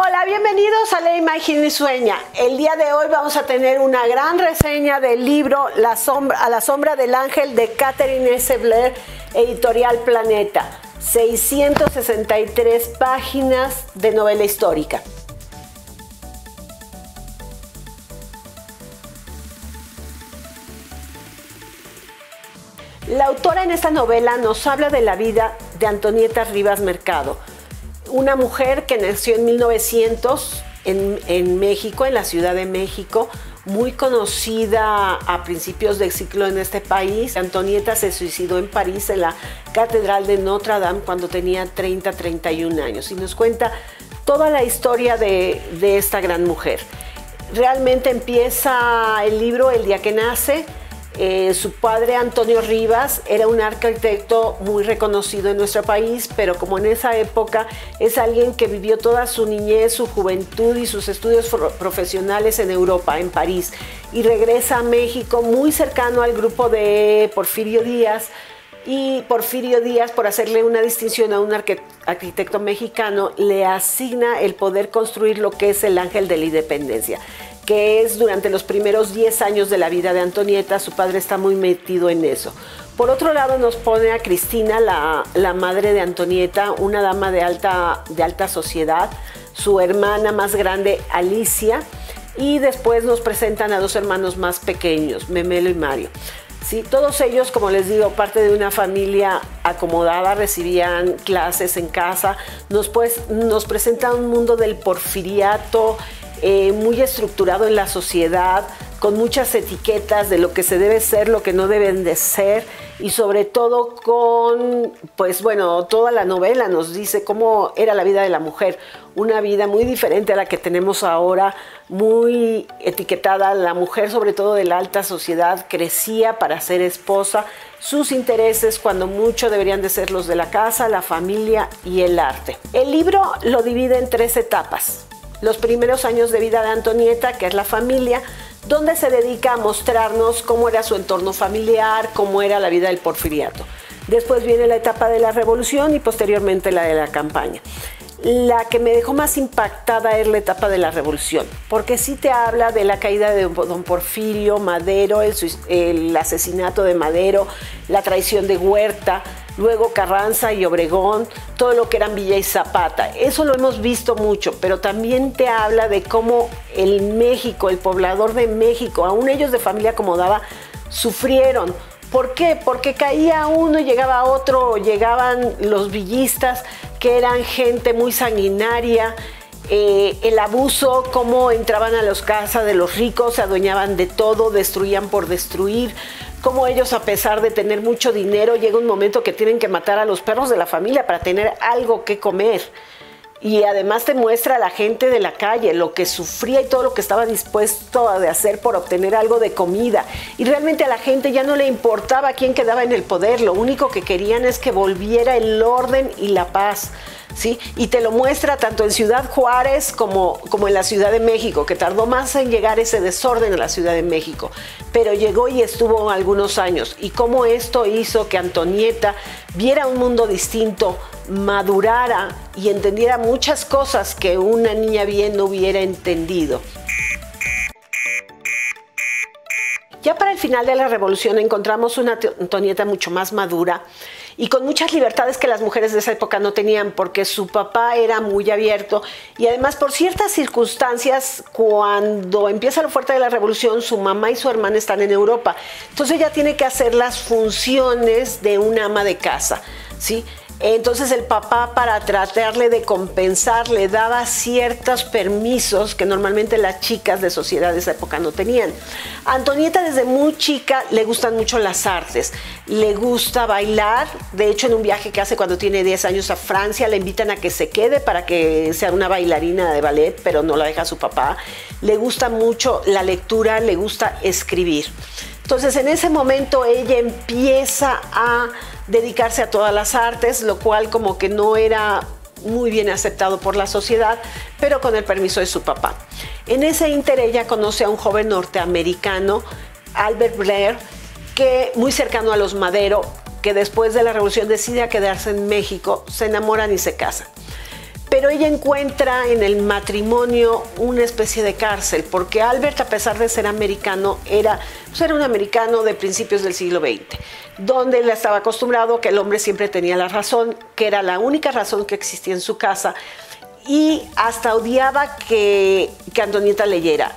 Hola, bienvenidos a Lee, Imagina y Sueña. El día de hoy vamos a tener una gran reseña del libro A la sombra del ángel de Catherine S. Blair, editorial Planeta. 663 páginas de novela histórica. La autora en esta novela nos habla de la vida de Antonieta Rivas Mercado, una mujer que nació en 1900 en México, en la Ciudad de México, muy conocida a principios del siglo en este país. Antonieta se suicidó en París, en la Catedral de Notre Dame, cuando tenía 31 años, y nos cuenta toda la historia de esta gran mujer. Realmente empieza el libro el día que nace. Su padre, Antonio Rivas, era un arquitecto muy reconocido en nuestro país, pero como en esa época es alguien que vivió toda su niñez, su juventud y sus estudios profesionales en Europa, en París, y regresa a México muy cercano al grupo de Porfirio Díaz, y Porfirio Díaz, por hacerle una distinción a un arquitecto mexicano, le asigna el poder construir lo que es el Ángel de la Independencia, que es durante los primeros 10 años de la vida de Antonieta. Su padre está muy metido en eso. Por otro lado, nos pone a Cristina, la madre de Antonieta, una dama de alta sociedad, su hermana más grande, Alicia, y después nos presentan a dos hermanos más pequeños, Memelo y Mario. Sí, todos ellos, como les digo, parte de una familia acomodada, recibían clases en casa. Nos presenta un mundo del porfiriato, muy estructurado en la sociedad, con muchas etiquetas de lo que se debe ser, lo que no deben de ser, y sobre todo con, pues bueno, toda la novela nos dice cómo era la vida de la mujer, una vida muy diferente a la que tenemos ahora, muy etiquetada. La mujer, sobre todo de la alta sociedad, crecía para ser esposa. Sus intereses, cuando mucho, deberían de ser los de la casa, la familia y el arte. El libro lo divide en 3 etapas. Los primeros años de vida de Antonieta, que es la familia, donde se dedica a mostrarnos cómo era su entorno familiar, cómo era la vida del porfiriato. Después viene la etapa de la revolución y posteriormente la de la campaña. La que me dejó más impactada es la etapa de la revolución, porque sí te habla de la caída de don Porfirio, Madero, el asesinato de Madero, la traición de Huerta, luego Carranza y Obregón, todo lo que eran Villa y Zapata. Eso lo hemos visto mucho, pero también te habla de cómo el México, el poblador de México, aún ellos de familia acomodada, sufrieron. ¿Por qué? Porque caía uno y llegaba otro, llegaban los villistas, que eran gente muy sanguinaria, el abuso, cómo entraban a las casas de los ricos, se adueñaban de todo, destruían por destruir, cómo ellos, a pesar de tener mucho dinero, llega un momento que tienen que matar a los perros de la familia para tener algo que comer. Y además te muestra a la gente de la calle, lo que sufría y todo lo que estaba dispuesto a hacer por obtener algo de comida. Y realmente a la gente ya no le importaba quién quedaba en el poder, lo único que querían es que volviera el orden y la paz, ¿sí? Y te lo muestra tanto en Ciudad Juárez como en la Ciudad de México, que tardó más en llegar ese desorden a la Ciudad de México, pero llegó y estuvo algunos años. Y cómo esto hizo que Antonieta viera un mundo distinto, madurara y entendiera muchas cosas que una niña bien no hubiera entendido. Ya para el final de la revolución encontramos una Antonieta mucho más madura y con muchas libertades que las mujeres de esa época no tenían, porque su papá era muy abierto y además, por ciertas circunstancias, cuando empieza lo fuerte de la revolución, su mamá y su hermana están en Europa. Entonces ella tiene que hacer las funciones de una ama de casa, ¿sí? Entonces el papá, para tratarle de compensar, le daba ciertos permisos que normalmente las chicas de sociedad de esa época no tenían. A Antonieta desde muy chica le gustan mucho las artes, le gusta bailar. De hecho, en un viaje que hace cuando tiene 10 años a Francia, le invitan a que se quede para que sea una bailarina de ballet, pero no la deja su papá. Le gusta mucho la lectura, le gusta escribir. Entonces en ese momento ella empieza a dedicarse a todas las artes, lo cual como que no era muy bien aceptado por la sociedad, pero con el permiso de su papá. En ese ínter ella conoce a un joven norteamericano, Albert Blair, que muy cercano a los Madero, que después de la revolución decide quedarse en México, se enamoran y se casan. pero ella encuentra en el matrimonio una especie de cárcel, porque Albert, a pesar de ser americano, era un americano de principios del siglo XX, donde él estaba acostumbrado a que el hombre siempre tenía la razón, que era la única razón que existía en su casa, y hasta odiaba que Antonieta leyera.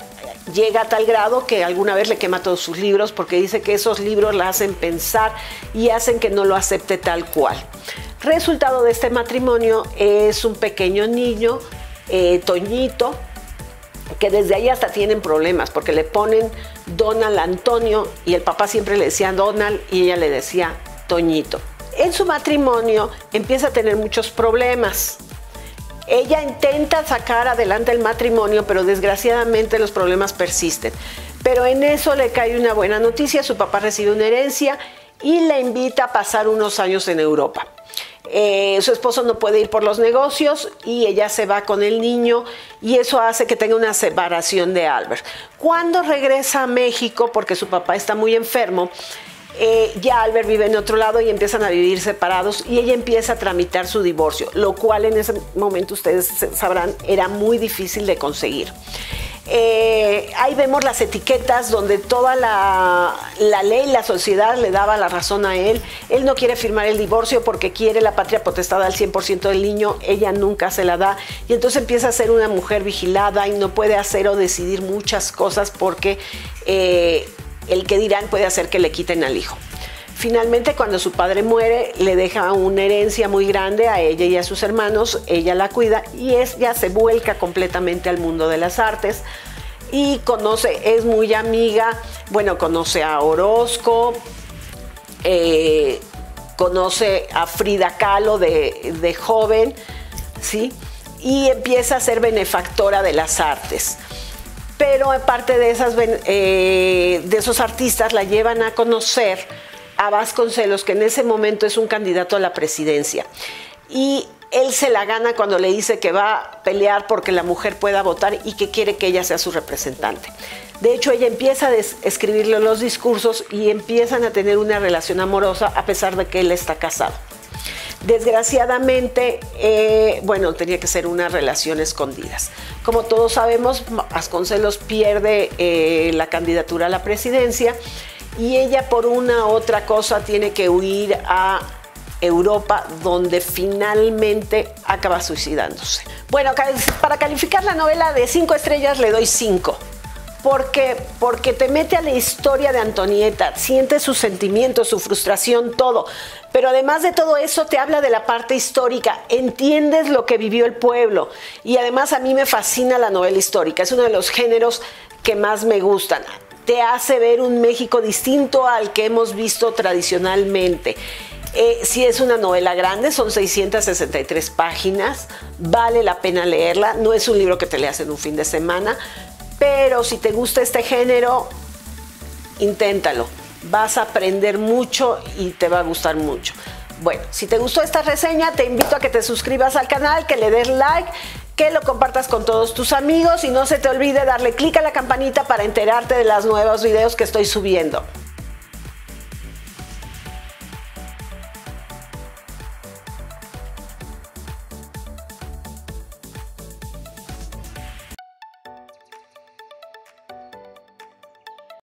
Llega a tal grado que alguna vez le quema todos sus libros porque dice que esos libros la hacen pensar y hacen que no lo acepte tal cual. Resultado de este matrimonio es un pequeño niño, Toñito, que desde ahí hasta tienen problemas porque le ponen Donald Antonio y el papá siempre le decía Donald y ella le decía Toñito. En su matrimonio empieza a tener muchos problemas. Ella intenta sacar adelante el matrimonio, pero desgraciadamente los problemas persisten. Pero en eso le cae una buena noticia, su papá recibe una herencia y la invita a pasar unos años en Europa. Su esposo no puede ir por los negocios y ella se va con el niño y eso hace que tenga una separación de Albert. Cuando regresa a México, porque su papá está muy enfermo, ya Albert vive en otro lado y empiezan a vivir separados y ella empieza a tramitar su divorcio, lo cual en ese momento ustedes sabrán era muy difícil de conseguir. Ahí vemos las etiquetas donde toda la ley, la sociedad le daba la razón a él. Él no quiere firmar el divorcio porque quiere la patria potestad al 100% del niño, ella nunca se la da y entonces empieza a ser una mujer vigilada y no puede hacer o decidir muchas cosas porque el que dirán puede hacer que le quiten al hijo. Finalmente, cuando su padre muere, le deja una herencia muy grande a ella y a sus hermanos, ella la cuida y ella se vuelca completamente al mundo de las artes y es muy amiga, conoce a Orozco, conoce a Frida Kahlo de joven, ¿sí? Y empieza a ser benefactora de las artes. Pero aparte de esos artistas la llevan a conocer a Vasconcelos, que en ese momento es un candidato a la presidencia. Y él se la gana cuando le dice que va a pelear porque la mujer pueda votar y que quiere que ella sea su representante. De hecho, ella empieza a escribirle los discursos y empiezan a tener una relación amorosa a pesar de que él está casado. Desgraciadamente, tenía que ser una relación escondidas. Como todos sabemos, Vasconcelos pierde la candidatura a la presidencia y ella por una u otra cosa tiene que huir a Europa, donde finalmente acaba suicidándose. Bueno, para calificar la novela de 5 estrellas le doy 5. Porque te mete a la historia de Antonieta, sientes sus sentimientos, su frustración, todo. Pero además de todo eso te habla de la parte histórica, entiendes lo que vivió el pueblo. Y además a mí me fascina la novela histórica, es uno de los géneros que más me gustan. Te hace ver un México distinto al que hemos visto tradicionalmente. Sí es una novela grande, son 663 páginas, vale la pena leerla, no es un libro que te leas en un fin de semana, pero si te gusta este género, inténtalo, vas a aprender mucho y te va a gustar mucho. Bueno, si te gustó esta reseña, te invito a que te suscribas al canal, que le des like, que lo compartas con todos tus amigos y no se te olvide darle clic a la campanita para enterarte de los nuevos videos que estoy subiendo.